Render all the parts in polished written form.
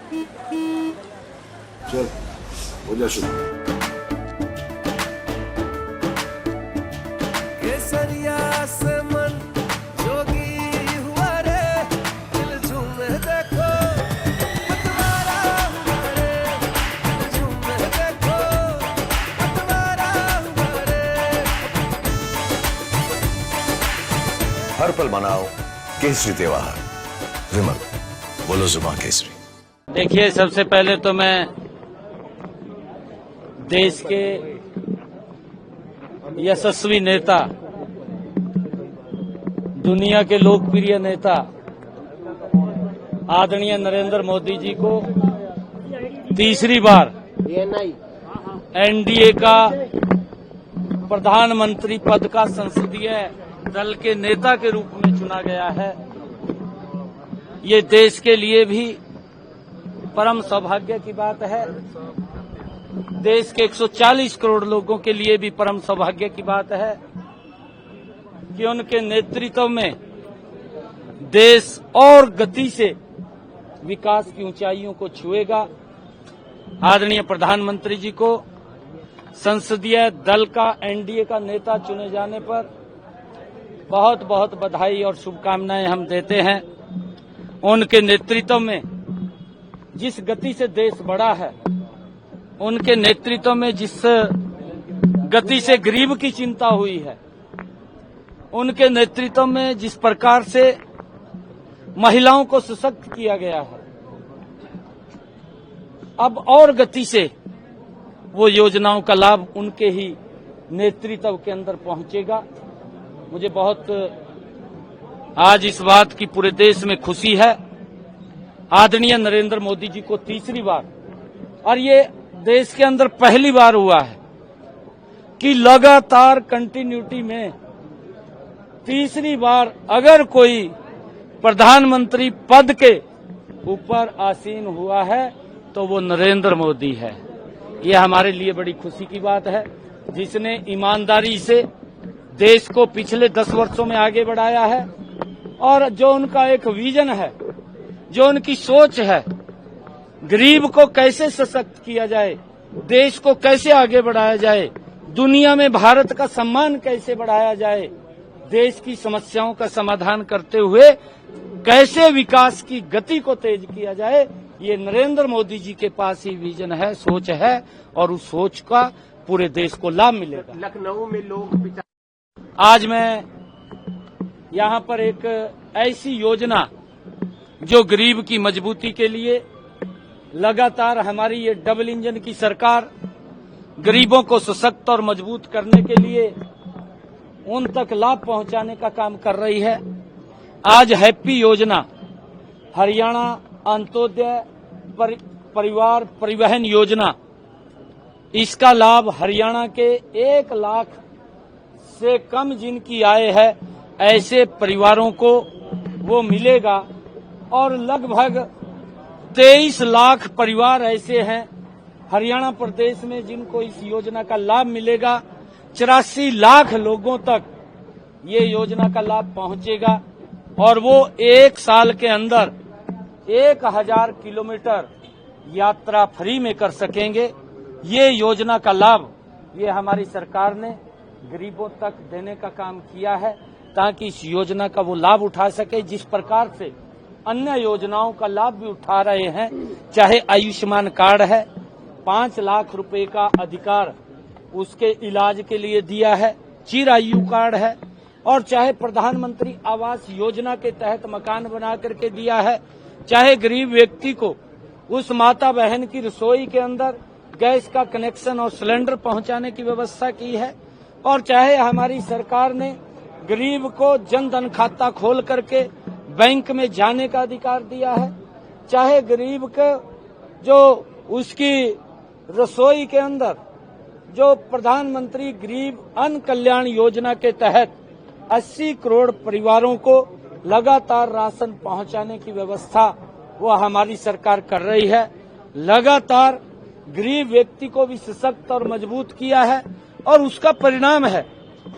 चल हो जा शुरू। केसरिया से मन जोगी हुआ रे, दिल झूमे देखो पतवारा हुआ रे, दिल झूमे देखो पतवारा हुआ रे। हर पल मनाओ केसरी त्योहार। विमल, बोलो जुबान केसरी। देखिए, सबसे पहले तो मैं देश के यशस्वी नेता, दुनिया के लोकप्रिय नेता आदरणीय नरेंद्र मोदी जी को तीसरी बार एनडीए का प्रधानमंत्री पद का संसदीय दल के नेता के रूप में चुना गया है। ये देश के लिए भी परम सौभाग्य की बात है। देश के 140 करोड़ लोगों के लिए भी परम सौभाग्य की बात है कि उनके नेतृत्व में देश और गति से विकास की ऊंचाइयों को छुएगा। आदरणीय प्रधानमंत्री जी को संसदीय दल का एनडीए का नेता चुने जाने पर बहुत बहुत बधाई और शुभकामनाएं हम देते हैं। उनके नेतृत्व में जिस गति से देश बढ़ा है, उनके नेतृत्व में जिस गति से गरीब की चिंता हुई है, उनके नेतृत्व में जिस प्रकार से महिलाओं को सशक्त किया गया है, अब और गति से वो योजनाओं का लाभ उनके ही नेतृत्व के अंदर पहुंचेगा। मुझे बहुत आज इस बात की पूरे देश में खुशी है। आदरणीय नरेंद्र मोदी जी को तीसरी बार, और ये देश के अंदर पहली बार हुआ है कि लगातार कंटिन्यूटी में तीसरी बार अगर कोई प्रधानमंत्री पद के ऊपर आसीन हुआ है तो वो नरेंद्र मोदी है। ये हमारे लिए बड़ी खुशी की बात है, जिसने ईमानदारी से देश को पिछले 10 वर्षों में आगे बढ़ाया है और जो उनका एक विजन है, जो उनकी सोच है, गरीब को कैसे सशक्त किया जाए, देश को कैसे आगे बढ़ाया जाए, दुनिया में भारत का सम्मान कैसे बढ़ाया जाए, देश की समस्याओं का समाधान करते हुए कैसे विकास की गति को तेज किया जाए, ये नरेंद्र मोदी जी के पास ही विजन है, सोच है, और उस सोच का पूरे देश को लाभ मिलेगा। लखनऊ में लोग आज मैं यहाँ पर एक ऐसी योजना जो गरीब की मजबूती के लिए लगातार हमारी ये डबल इंजन की सरकार गरीबों को सशक्त और मजबूत करने के लिए उन तक लाभ पहुंचाने का काम कर रही है। आज हैप्पी योजना, हरियाणा अंत्योदय परिवार परिवहन योजना, इसका लाभ हरियाणा के 1 लाख से कम जिनकी आय है ऐसे परिवारों को वो मिलेगा, और लगभग 23 लाख परिवार ऐसे हैं हरियाणा प्रदेश में जिनको इस योजना का लाभ मिलेगा। 84 लाख लोगों तक ये योजना का लाभ पहुंचेगा और वो 1 साल के अंदर 1000 किलोमीटर यात्रा फ्री में कर सकेंगे। ये योजना का लाभ ये हमारी सरकार ने गरीबों तक देने का काम किया है ताकि इस योजना का वो लाभ उठा सके। जिस प्रकार से अन्य योजनाओं का लाभ भी उठा रहे हैं, चाहे आयुष्मान कार्ड है, 5 लाख रुपए का अधिकार उसके इलाज के लिए दिया है, चिरायु कार्ड है, और चाहे प्रधानमंत्री आवास योजना के तहत मकान बना करके दिया है, चाहे गरीब व्यक्ति को उस माता बहन की रसोई के अंदर गैस का कनेक्शन और सिलेंडर पहुंचाने की व्यवस्था की है, और चाहे हमारी सरकार ने गरीब को जन धन खाता खोल करके बैंक में जाने का अधिकार दिया है, चाहे गरीब को जो उसकी रसोई के अंदर जो प्रधानमंत्री गरीब अन्न कल्याण योजना के तहत 80 करोड़ परिवारों को लगातार राशन पहुंचाने की व्यवस्था वो हमारी सरकार कर रही है। लगातार गरीब व्यक्ति को भी सशक्त और मजबूत किया है, और उसका परिणाम है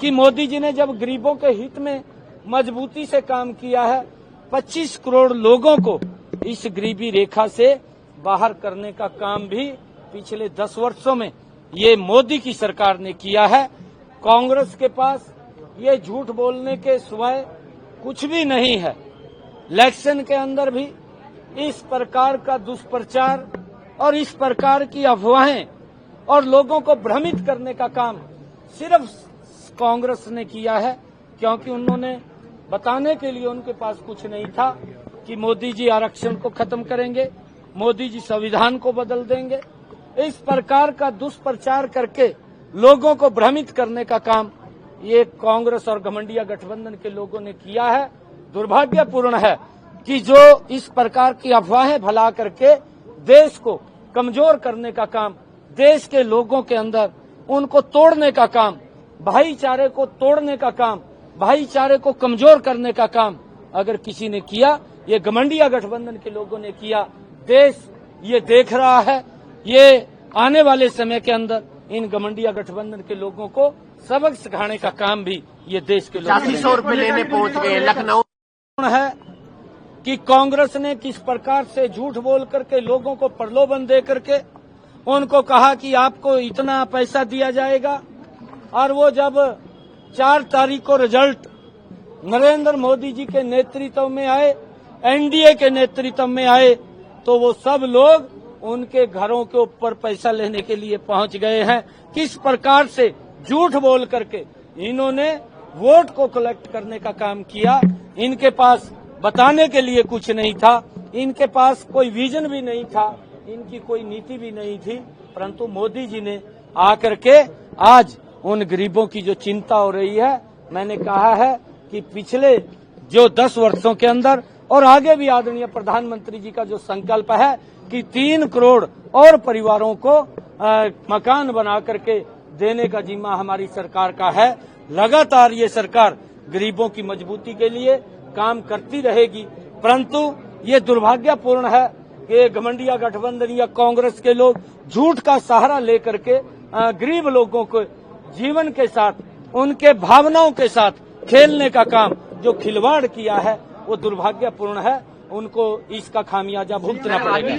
कि मोदी जी ने जब गरीबों के हित में मजबूती से काम किया है, 25 करोड़ लोगों को इस गरीबी रेखा से बाहर करने का काम भी पिछले 10 वर्षों में ये मोदी की सरकार ने किया है। कांग्रेस के पास ये झूठ बोलने के सिवाय कुछ भी नहीं है। इलेक्शन के अंदर भी इस प्रकार का दुष्प्रचार और इस प्रकार की अफवाहें और लोगों को भ्रमित करने का काम सिर्फ कांग्रेस ने किया है, क्योंकि उन्होंने बताने के लिए उनके पास कुछ नहीं था कि मोदी जी आरक्षण को खत्म करेंगे, मोदी जी संविधान को बदल देंगे। इस प्रकार का दुष्प्रचार करके लोगों को भ्रमित करने का काम ये कांग्रेस और घमंडिया गठबंधन के लोगों ने किया है। दुर्भाग्यपूर्ण है कि जो इस प्रकार की अफवाहें फैला करके देश को कमजोर करने का काम, देश के लोगों के अंदर उनको तोड़ने का काम, भाईचारे को तोड़ने का काम, भाईचारे को कमजोर करने का काम अगर किसी ने किया, ये घमंडिया गठबंधन के लोगों ने किया। देश ये देख रहा है। ये आने वाले समय के अंदर इन घमंडिया गठबंधन के लोगों को सबक सिखाने का काम भी ये देश के लोग 8500 रुपए लेने पहुंच गए लखनऊ है कि कांग्रेस ने किस प्रकार से झूठ बोल करके लोगों को प्रलोभन दे करके उनको कहा कि आपको इतना पैसा दिया जाएगा, और वो जब 4 तारीख को रिजल्ट नरेंद्र मोदी जी के नेतृत्व में आए, एनडीए के नेतृत्व में आए, तो वो सब लोग उनके घरों के ऊपर पैसा लेने के लिए पहुंच गए हैं। किस प्रकार से झूठ बोल करके इन्होंने वोट को कलेक्ट करने का काम किया। इनके पास बताने के लिए कुछ नहीं था, इनके पास कोई विजन भी नहीं था, इनकी कोई नीति भी नहीं थी, परंतु मोदी जी ने आकर के आज उन गरीबों की जो चिंता हो रही है, मैंने कहा है कि पिछले जो 10 वर्षों के अंदर और आगे भी आदरणीय प्रधानमंत्री जी का जो संकल्प है कि 3 करोड़ और परिवारों को मकान बना करके देने का जिम्मा हमारी सरकार का है। लगातार ये सरकार गरीबों की मजबूती के लिए काम करती रहेगी, परंतु ये दुर्भाग्यपूर्ण है कि घमंडिया गठबंधन या कांग्रेस के लोग झूठ का सहारा लेकर के गरीब लोगों को जीवन के साथ, उनके भावनाओं के साथ खेलने का काम जो खिलवाड़ किया है वो दुर्भाग्यपूर्ण है। उनको इसका खामियाजा भुगतना पड़ेगा।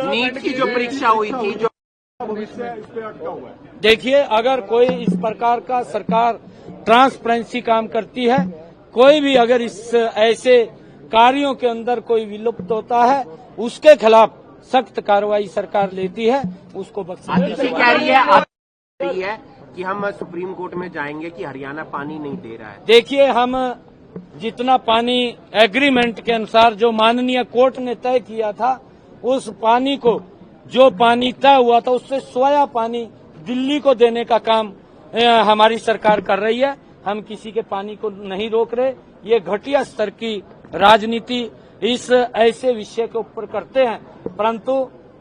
नीट की जो परीक्षा हुई थी, जो देखिए, अगर कोई इस प्रकार का सरकार ट्रांसपेरेंसी काम करती है, कोई भी अगर इस ऐसे कार्यों के अंदर कोई विलुप्त होता है, उसके खिलाफ सख्त कार्रवाई सरकार लेती है, उसको बख्शा कह रही है कि हम सुप्रीम कोर्ट में जाएंगे कि हरियाणा पानी नहीं दे रहा है। देखिए, हम जितना पानी एग्रीमेंट के अनुसार जो माननीय कोर्ट ने तय किया था, उस पानी को जो पानी तय हुआ था उससे सोया पानी दिल्ली को देने का काम हमारी सरकार कर रही है। हम किसी के पानी को नहीं रोक रहे। ये घटिया स्तर की राजनीति इस ऐसे विषय के ऊपर करते हैं, परंतु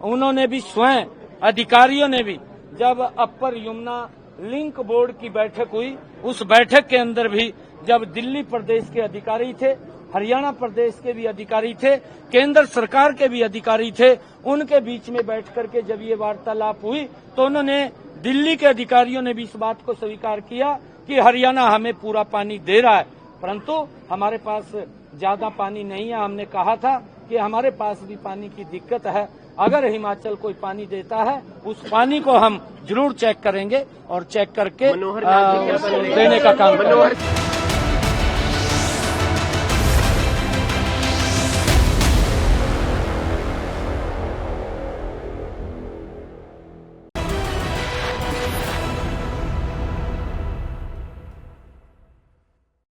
उन्होंने भी स्वयं, अधिकारियों ने भी, जब अपर यमुना लिंक बोर्ड की बैठक हुई, उस बैठक के अंदर भी जब दिल्ली प्रदेश के अधिकारी थे, हरियाणा प्रदेश के भी अधिकारी थे, केंद्र सरकार के भी अधिकारी थे, उनके बीच में बैठ करके जब ये वार्तालाप हुई तो उन्होंने, दिल्ली के अधिकारियों ने भी इस बात को स्वीकार किया कि हरियाणा हमें पूरा पानी दे रहा है, परंतु हमारे पास ज्यादा पानी नहीं है। हमने कहा था कि हमारे पास भी पानी की दिक्कत है, अगर हिमाचल कोई पानी देता है उस पानी को हम जरूर चेक करेंगे और चेक करके देने का काम करेंगे।